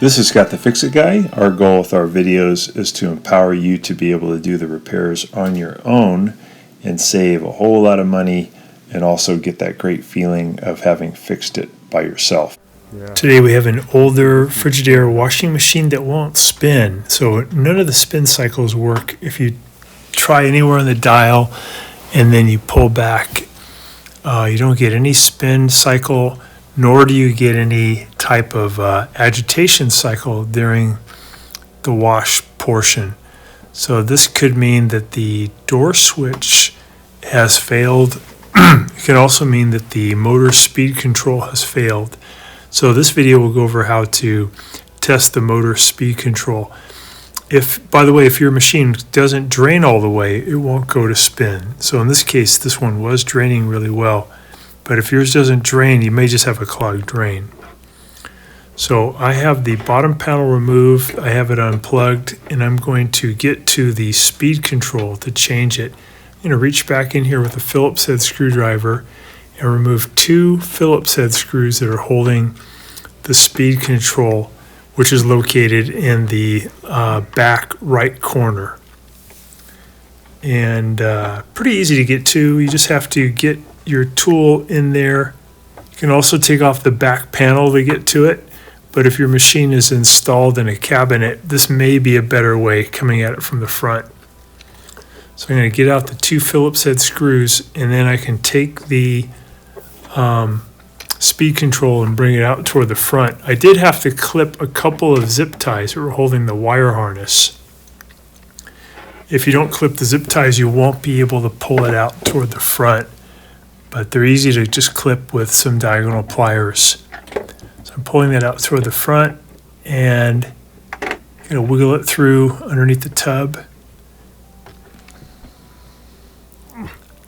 This is Scott the Fix-It Guy. Our goal with our videos is to empower you to be able to do the repairs on your own and save a whole lot of money and also get that great feeling of having fixed it by yourself. Today we have an older Frigidaire washing machine that won't spin. So none of the spin cycles work if you try anywhere on the dial and then you pull back. You don't get any spin cycle, nor do you get any type of agitation cycle during the wash portion. So this could mean that the door switch has failed. It can also mean that the motor speed control has failed. So this video will go over how to test the motor speed control. By the way, if your machine doesn't drain all the way, it won't go to spin. So in this case, this one was draining really well. But if yours doesn't drain, you may just have a clogged drain. So I have the bottom panel removed, I have it unplugged, and I'm going to get to the speed control to change it. I'm going to reach back in here with a Phillips head screwdriver and remove two Phillips head screws that are holding the speed control, which is located in the back right corner. And pretty easy to get to. You just have to get your tool in there. You can also take off the back panel to get to it, but if your machine is installed in a cabinet, this may be a better way coming at it from the front. So I'm going to get out the two Phillips head screws, and then I can take the speed control and bring it out toward the front. I did have to clip a couple of zip ties that were holding the wire harness. If you don't clip the zip ties, you won't be able to pull it out toward the front, but they're easy to just clip with some diagonal pliers. So I'm pulling that out toward the front and going to wiggle it through underneath the tub.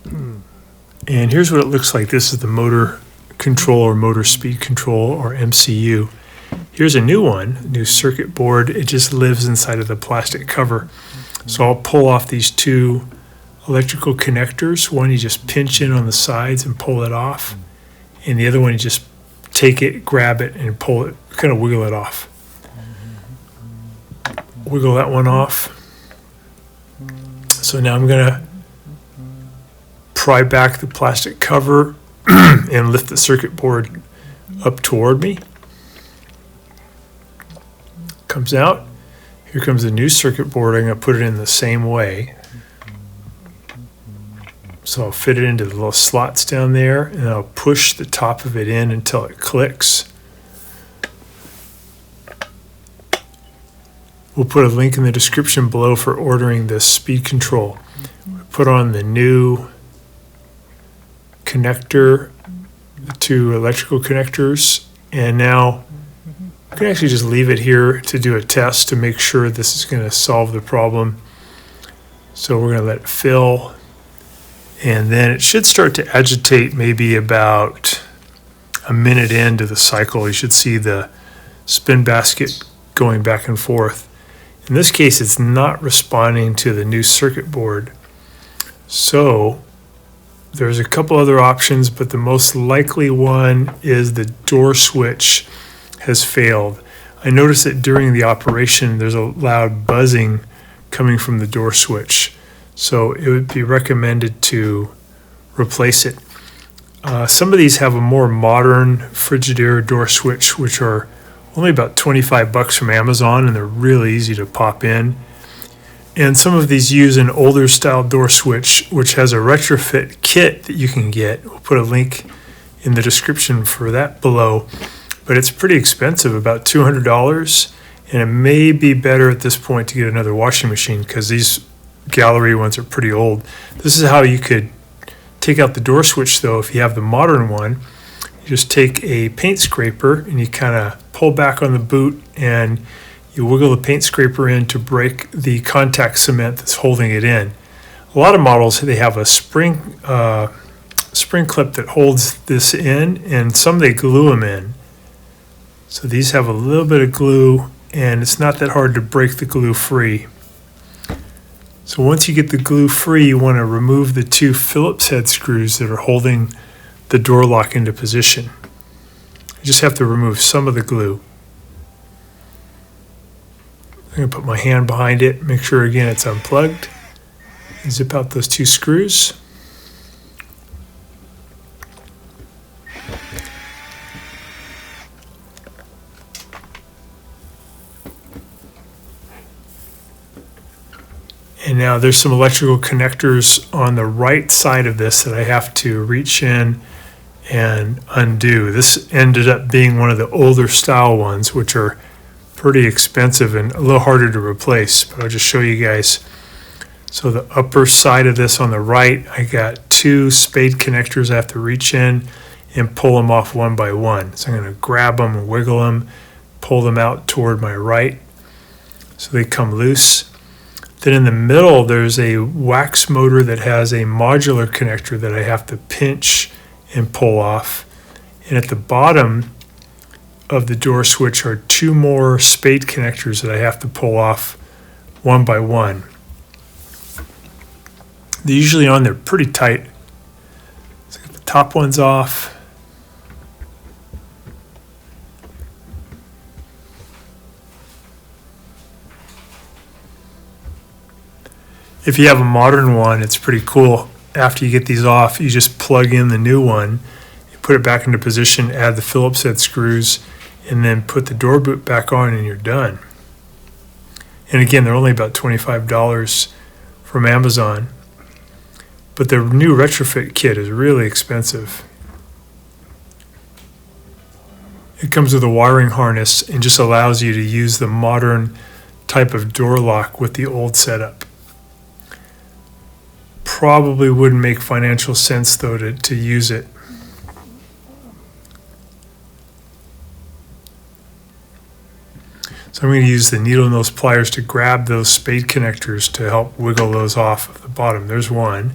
And here's what it looks like. This is the motor control or motor speed control or MCU. Here's a new one, new circuit board. It just lives inside of the plastic cover. So I'll pull off these two electrical connectors. One you just pinch in on the sides and pull it off. And the other one you just take it, grab it, and pull it, kind of wiggle it off. Wiggle that one off. So now I'm going to pry back the plastic cover and lift the circuit board up toward me. Comes out. Here comes the new circuit board. I'm going to put it in the same way. So I'll fit it into the little slots down there, and I'll push the top of it in until it clicks. We'll put a link in the description below for ordering this speed control. Put on the new connector, the two electrical connectors, and now I can actually just leave it here to do a test to make sure this is going to solve the problem. So we're going to let it fill, and then it should start to agitate maybe about a minute into the cycle. You should see the spin basket going back and forth. In this case, it's not responding to the new circuit board. So there's a couple other options, but the most likely one is the door switch has failed. I noticed that during the operation, there's a loud buzzing coming from the door switch. So it would be recommended to replace it. Some of these have a more modern Frigidaire door switch, which are only about $25 from Amazon, and they're really easy to pop in. And some of these use an older style door switch, which has a retrofit kit that you can get. We'll put a link in the description for that below. But it's pretty expensive, about $200. And it may be better at this point to get another washing machine because these gallery ones are pretty old. This is how you could take out the door switch, though, if you have the modern one. You just take a paint scraper and you kind of pull back on the boot and you wiggle the paint scraper in to break the contact cement that's holding it in. A lot of models, they have a spring clip that holds this in, and some they glue them in. So these have a little bit of glue, and it's not that hard to break the glue free. So once you get the glue free, you want to remove the two Phillips head screws that are holding the door lock into position. You just have to remove some of the glue. I'm going to put my hand behind it, make sure again it's unplugged, and zip out those 2 screws. And now there's some electrical connectors on the right side of this that I have to reach in and undo. This ended up being one of the older style ones, which are pretty expensive and a little harder to replace, but I'll just show you guys. So the upper side of this on the right, I got 2 spade connectors I have to reach in and pull them off one by one. So I'm going to grab them and wiggle them, pull them out toward my right so they come loose. Then in the middle, there's a wax motor that has a modular connector that I have to pinch and pull off. And at the bottom of the door switch are 2 more spade connectors that I have to pull off one by one. They're usually on there pretty tight. Let's get the top ones off. If you have a modern one, it's pretty cool. After you get these off, you just plug in the new one, you put it back into position, add the Phillips head screws, and then put the door boot back on and you're done. And again, they're only about $25 from Amazon. But the new retrofit kit is really expensive. It comes with a wiring harness and just allows you to use the modern type of door lock with the old setup. Probably wouldn't make financial sense though to use it. So I'm going to use the needle nose pliers to grab those spade connectors to help wiggle those off of the bottom. There's one.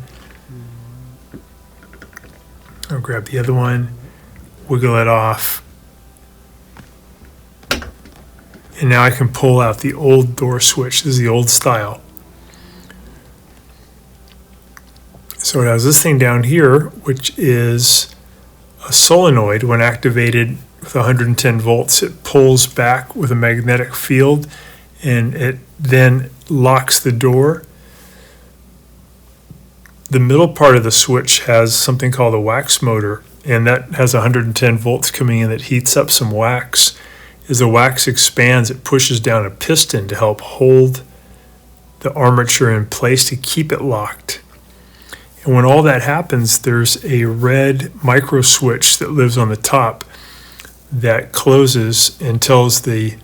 I'll grab the other one, wiggle it off. And now I can pull out the old door switch. This is the old style. So it has this thing down here, which is a solenoid. When activated with 110 volts, it pulls back with a magnetic field and it then locks the door. The middle part of the switch has something called a wax motor, and that has 110 volts coming in that heats up some wax. As the wax expands, it pushes down a piston to help hold the armature in place to keep it locked. And when all that happens, there's a red micro switch that lives on the top that closes and tells the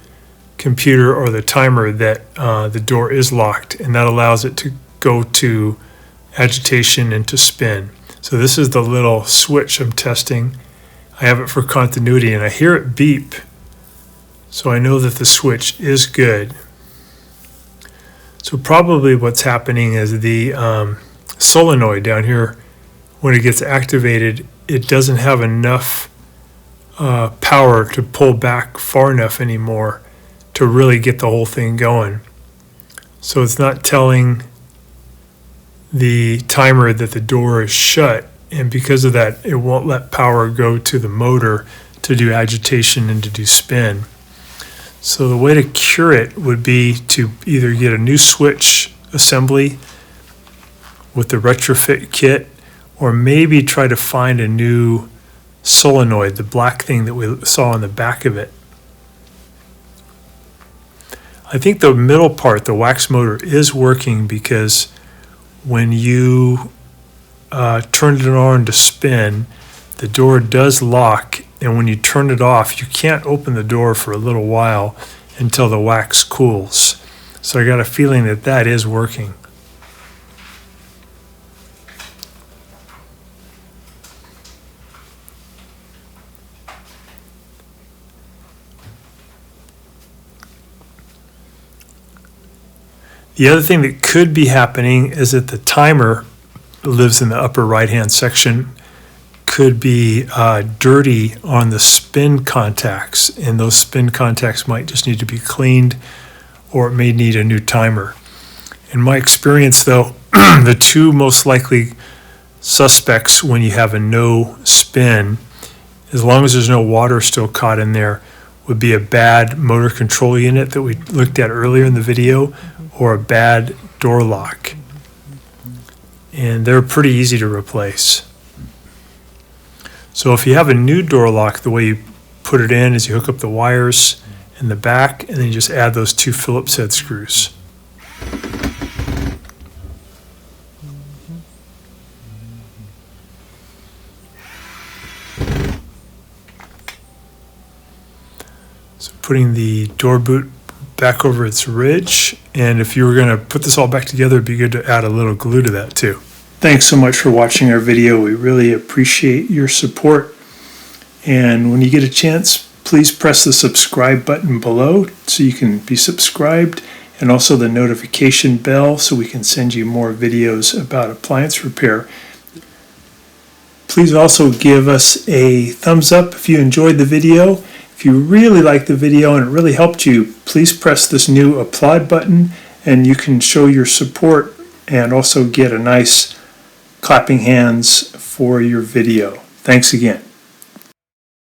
computer or the timer that the door is locked, and that allows it to go to agitation and to spin. So this is the little switch I'm testing. I have it for continuity and I hear it beep, so I know that the switch is good. So probably what's happening is the solenoid down here, when it gets activated, it doesn't have enough power to pull back far enough anymore to really get the whole thing going. So it's not telling the timer that the door is shut, and because of that, it won't let power go to the motor to do agitation and to do spin. So the way to cure it would be to either get a new switch assembly with the retrofit kit, or maybe try to find a new solenoid, the black thing that we saw on the back of it. I think the middle part, the wax motor, is working because when you turn it on to spin, the door does lock, and when you turn it off, you can't open the door for a little while until the wax cools. So I got a feeling that that is working. The other thing that could be happening is that the timer that lives in the upper right-hand section could be dirty on the spin contacts, and those spin contacts might just need to be cleaned, or it may need a new timer. In my experience, though, the two most likely suspects when you have a no spin, as long as there's no water still caught in there, would be a bad motor control unit that we looked at earlier in the video, or a bad door lock. And they're pretty easy to replace. So if you have a new door lock, the way you put it in is you hook up the wires in the back, and then you just add those 2 Phillips head screws. So putting the door boot back over its ridge, and if you were going to put this all back together, it'd be good to add a little glue to that too. Thanks so much for watching our video. We really appreciate your support. And when you get a chance, please press the subscribe button below so you can be subscribed, and also the notification bell so we can send you more videos about appliance repair. Please also give us a thumbs up if you enjoyed the video. If you really liked the video and it really helped you, please press this new applaud button and you can show your support and also get a nice clapping hands for your video. Thanks again.